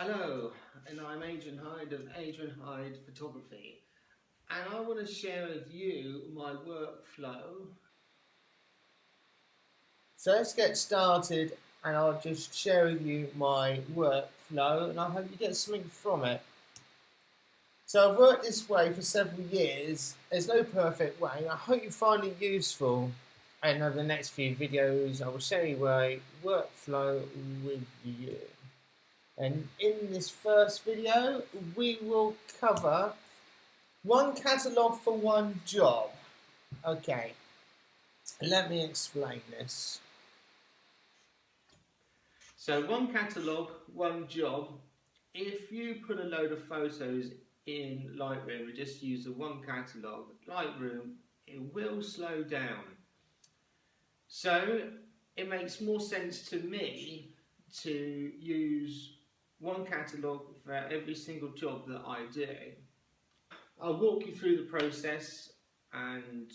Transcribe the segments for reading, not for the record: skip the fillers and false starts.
Hello, and I'm Adrian Hyde of Adrian Hyde Photography, and I want to share with you my workflow. So let's get started, and I'll just share with you my workflow, and I hope you get something from it. So I've worked this way for several years. There's no perfect way. I hope you find it useful. And over the next few videos, I will share you my workflow with you. And in this first video, we will cover one catalogue for one job. Okay, let me explain this. So one catalogue, one job. If you put a load of photos in Lightroom and just use the one catalogue, Lightroom, it will slow down. So it makes more sense to me to use one catalogue for every single job that I do. I'll walk you through the process, and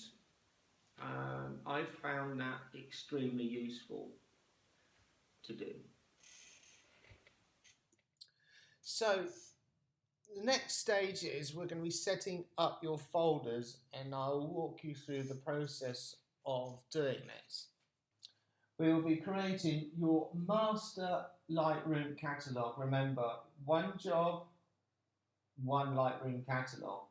I've found that extremely useful to do. So the next stage is we're going to be setting up your folders, and I'll walk you through the process of doing this. We will be creating your master Lightroom catalogue. Remember, one job, one Lightroom catalogue.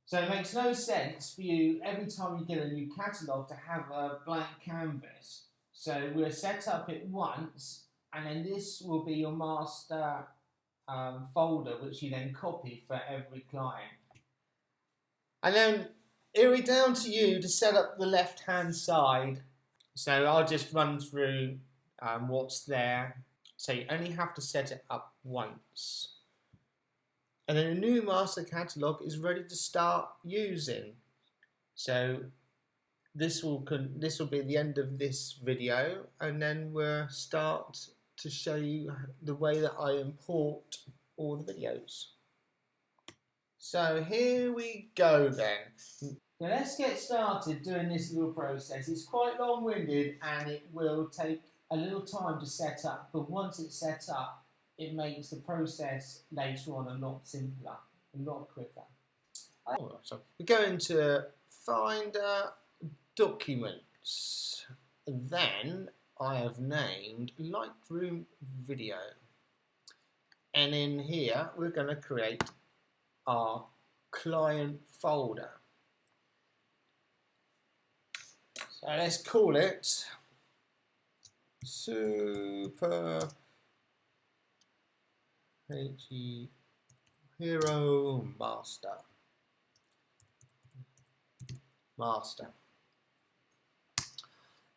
So it makes no sense for you every time you get a new catalogue to have a blank canvas. So we'll set up it once, and then this will be your master folder, which you then copy for every client. And then it'll be down to you to set up the left hand side. So I'll just run through what's there. So you only have to set it up once. And then a new master catalogue is ready to start using. So this will be the end of this video, and then we'll start to show you the way that I import all the videos. So here we go then. So let's get started doing this little process. It's quite long-winded and it will take a little time to set up, but once it's set up, it makes the process later on a lot simpler, a lot quicker. So we go into Finder, Documents. Then I have named Lightroom Video. And in here, we're going to create our client folder. So let's call it Super Hero Master.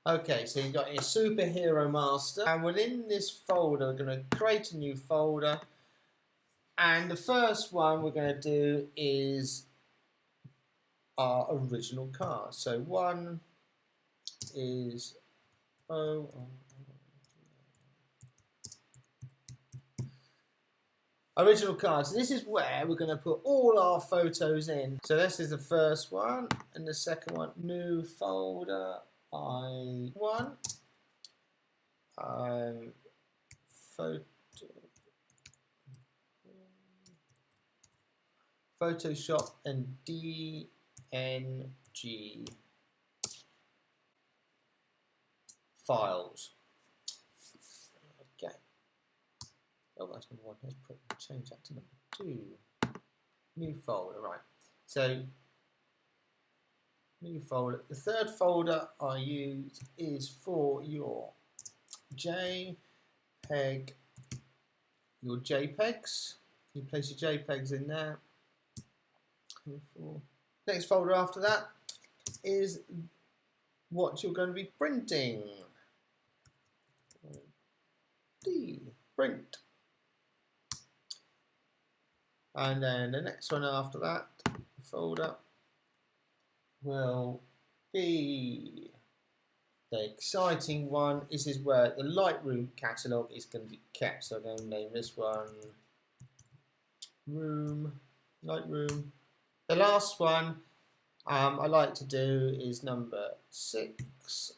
Okay, so you've got your Superhero Master, and within this folder, we're going to create a new folder. And the first one we're going to do is our original card. So one is original cards. This is where we're going to put all our photos in. So this is the first one, and the second one, new folder, Photoshop and DNG files. Okay. Oh, that's number one. Let's change that to number two. New folder, right. So, new folder. The third folder I use is for your JPEGs. You place your JPEGs in there. Next folder after that is what you're going to be printing. Print. And then the next one after that folder will be the exciting one. This is where the Lightroom catalogue is going to be kept. So I'm going to name this one Lightroom. The last one I like to do is number 6,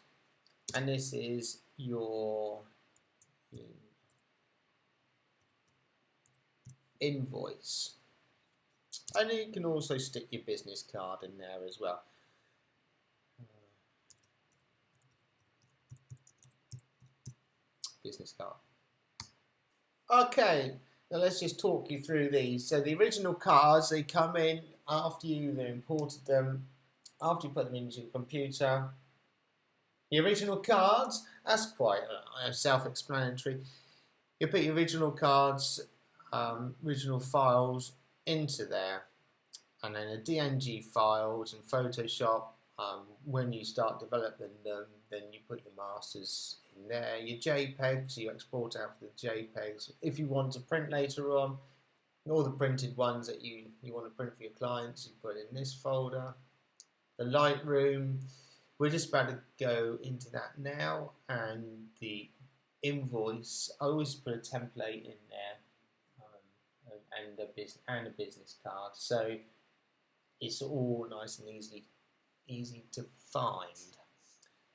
and this is your invoice. And you can also stick your business card in there as well. Business card. Okay, now let's just talk you through these. So the original cards, they come in after you've imported them, after you put them into your computer. The original cards, that's quite self-explanatory. You put your original cards, original files into there, and then the DNG files and Photoshop. When you start developing them, then you put your masters in there. Your JPEGs, you export out the JPEGs. If you want to print later on, all the printed ones that you want to print for your clients, you put in this folder. The Lightroom, we're just about to go into that now, and the invoice, I always put a template in there, and a business card, so it's all nice and easy to find.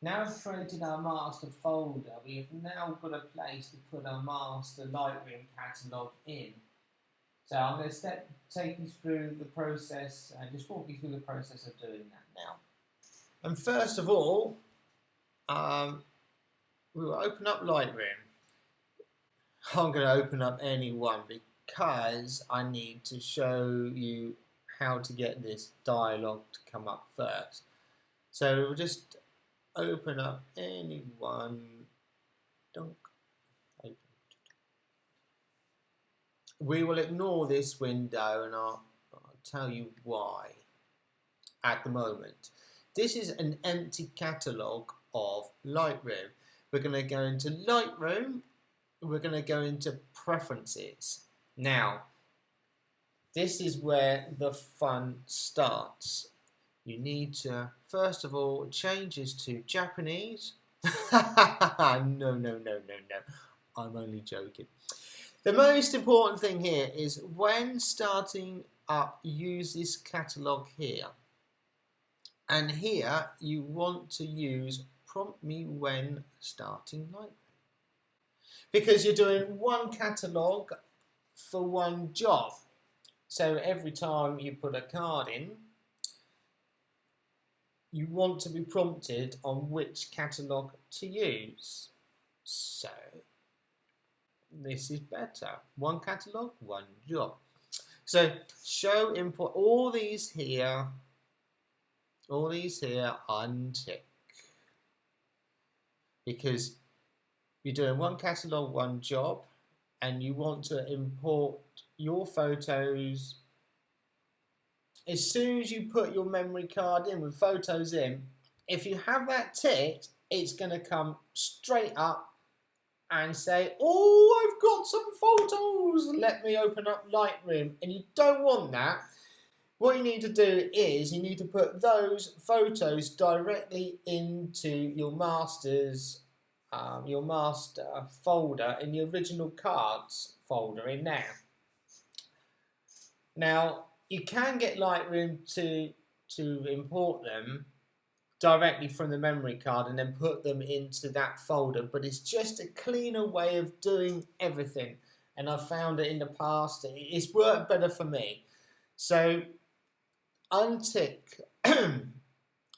Now we've created our master folder, we have now got a place to put our master Lightroom catalogue in. So I'm going to take you through the process and just walk you through the process of doing that now. And first of all, we will open up Lightroom. I'm going to open up any one because I need to show you how to get this dialog to come up first. So we'll just open up any one. Open. We will ignore this window, and I'll tell you why at the moment. This is an empty catalogue of Lightroom. We're going to go into Lightroom. We're going to go into Preferences. Now, this is where the fun starts. You need to, first of all, change this to Japanese. No. I'm only joking. The most important thing here is when starting up, use this catalogue here. And here you want to use prompt me when starting Lightroom. Because you're doing one catalogue for one job. So every time you put a card in, you want to be prompted on which catalogue to use. So this is better. One catalogue, one job. So show import, all these here untick. Because you're doing one catalogue, one job, and you want to import your photos. As soon as you put your memory card in with photos in, if you have that ticked, it's going to come straight up and say, oh, I've got some photos, let me open up Lightroom. And you don't want that. What you need to do is you need to put those photos directly into your master folder in the original cards folder in there. Now, you can get Lightroom to import them directly from the memory card and then put them into that folder, but it's just a cleaner way of doing everything, and I've found it in the past, it's worked better for me. So untick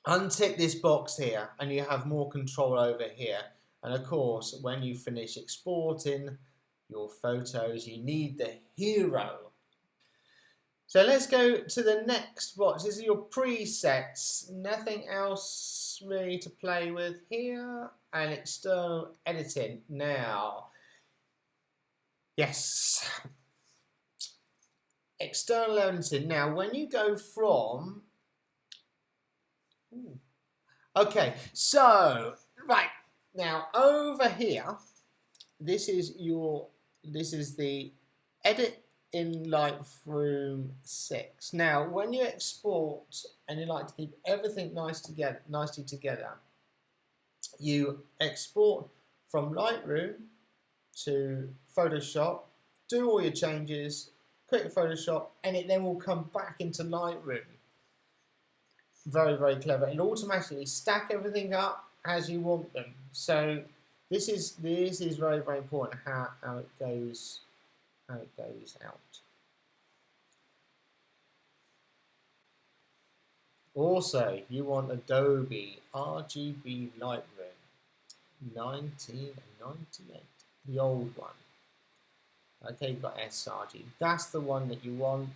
this box here and you have more control over here, and of course when you finish exporting your photos you need the hero. So let's go to the next box. This is your presets. Nothing else really to play with here. And external editing. Now, yes. External editing. Now, when you go from... Okay, so, right. Now, over here, this is the edit in Lightroom 6. Now, when you export and you like to keep everything nicely together, you export from Lightroom to Photoshop, do all your changes, click Photoshop, and it then will come back into Lightroom. Very, very clever. It'll automatically stack everything up as you want them. So this is very, very important how it goes out. Also, you want Adobe RGB Lightroom 1998, the old one. Okay, you've got sRGB. That's the one that you want.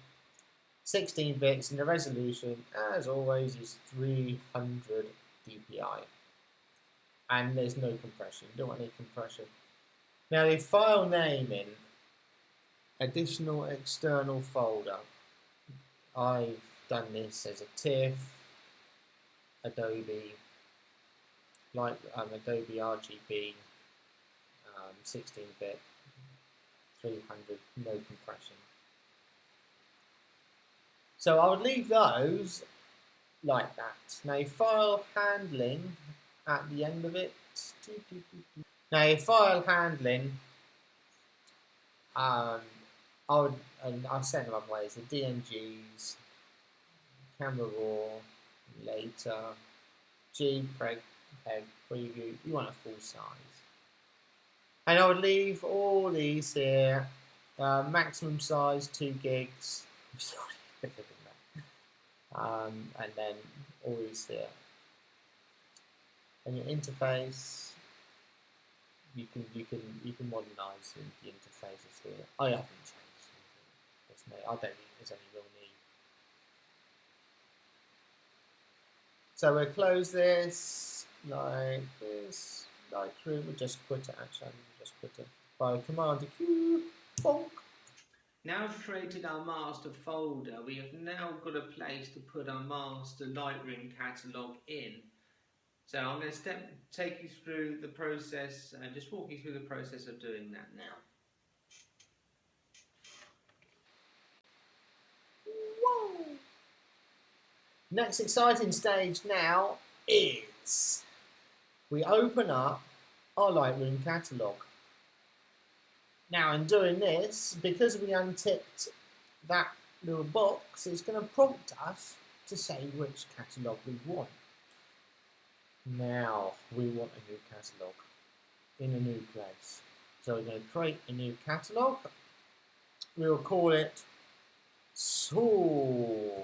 16 bits, and the resolution, as always, is 300 dpi. And there's no compression. You don't want any compression. Now, the file name in additional external folder. I've done this as a TIFF, Adobe, Adobe RGB, 16-bit, 300, no compression. So I would leave those like that. Now, file handling at the end of it. Now, file handling, I'll set them up ways. The DNGs, camera raw, later, JPEG preview. You want a full size. And I would leave all these here. Maximum size 2 gigs. Bigger than that. And then all these here. And your interface. You can modernise the interfaces here. I haven't changed anything. I don't think there's any real need. So we'll close this like this. Lightroom, we'll just quit it actually. We'll just quit it by Command Q. Bonk. Now we've created our master folder, we have now got a place to put our master Lightroom catalogue in. So I'm going to take you through the process, just walk you through the process of doing that now. Whoa! Next exciting stage now is we open up our Lightroom catalogue. Now in doing this, because we unticked that little box, it's going to prompt us to say which catalogue we want. Now we want a new catalogue in a new place. So we're going to create a new catalogue. We'll call it Superhero!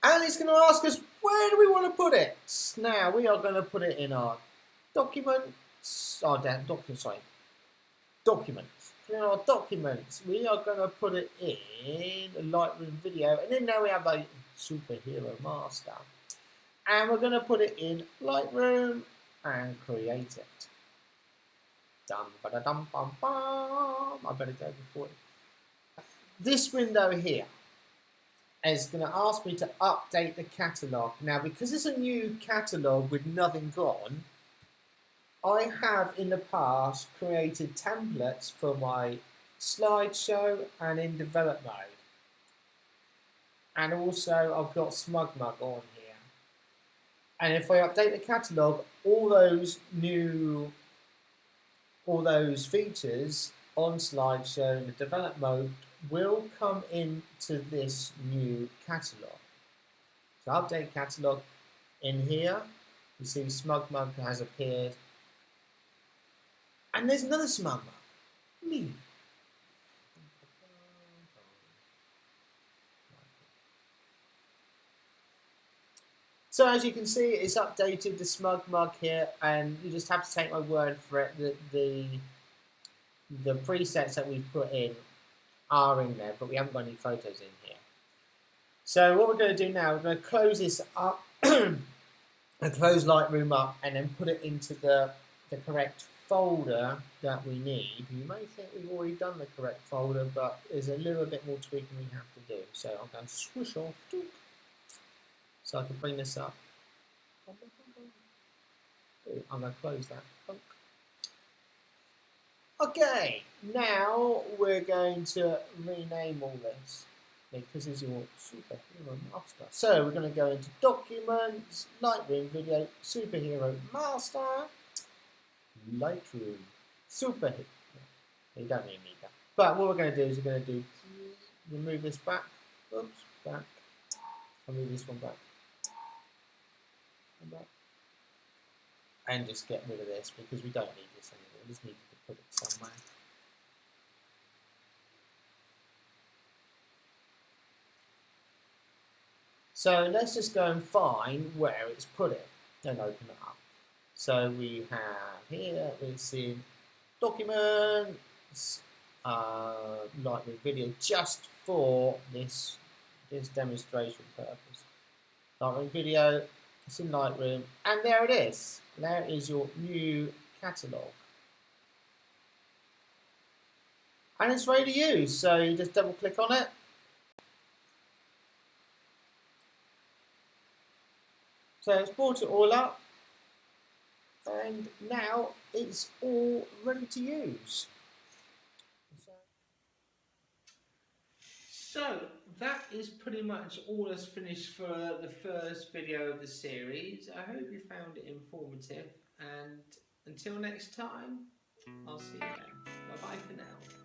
And it's going to ask us, where do we want to put it? Now we are going to put it in our documents. Documents. In our documents, we are going to put it in a Lightroom video, and then now we have a superhero master, and we're going to put it in Lightroom and create it. Dum ba da dum bum bum. I better go before it. This window here is going to ask me to update the catalogue. Now, because it's a new catalogue with nothing gone, I have in the past created templates for my slideshow and in develop mode. And also I've got SmugMug on here. And if I update the catalogue, all those features on slideshow and the develop mode will come into this new catalogue. So update catalogue in here. You see SmugMug has appeared. And there's another SmugMug. Me. So as you can see, it's updated the SmugMug here, and you just have to take my word for it that the presets that we've put in are in there, but we haven't got any photos in here. So what we're going to do now, we're going to close this up and close Lightroom up, and then put it into the correct folder that we need. You may think we've already done the correct folder, but there's a little bit more tweaking we have to do. So I'm going to swoosh off, so I can bring this up. I'm going to close that. Okay, now we're going to rename all this because it's your superhero master. So we're going to go into Documents, Lightroom Video, Superhero Master, Lightroom, Superhero. You don't really need that. But what we're going to do is we're going to remove this back. Oops, back. I'll move this one back. And back. and just get rid of this because we don't need this anymore. We just need to put it somewhere. So let's just go and find where it's put it and open it up. So we have here, it's in Documents, Lightroom video, just for this demonstration purpose. Lightroom video, it's in Lightroom, and there it is. There is your new catalogue. And it's ready to use, so you just double click on it. So it's brought it all up, and now it's all ready to use. So that is pretty much all that's finished for the first video of the series. I hope you found it informative, and until next time, I'll see you then. Bye bye for now.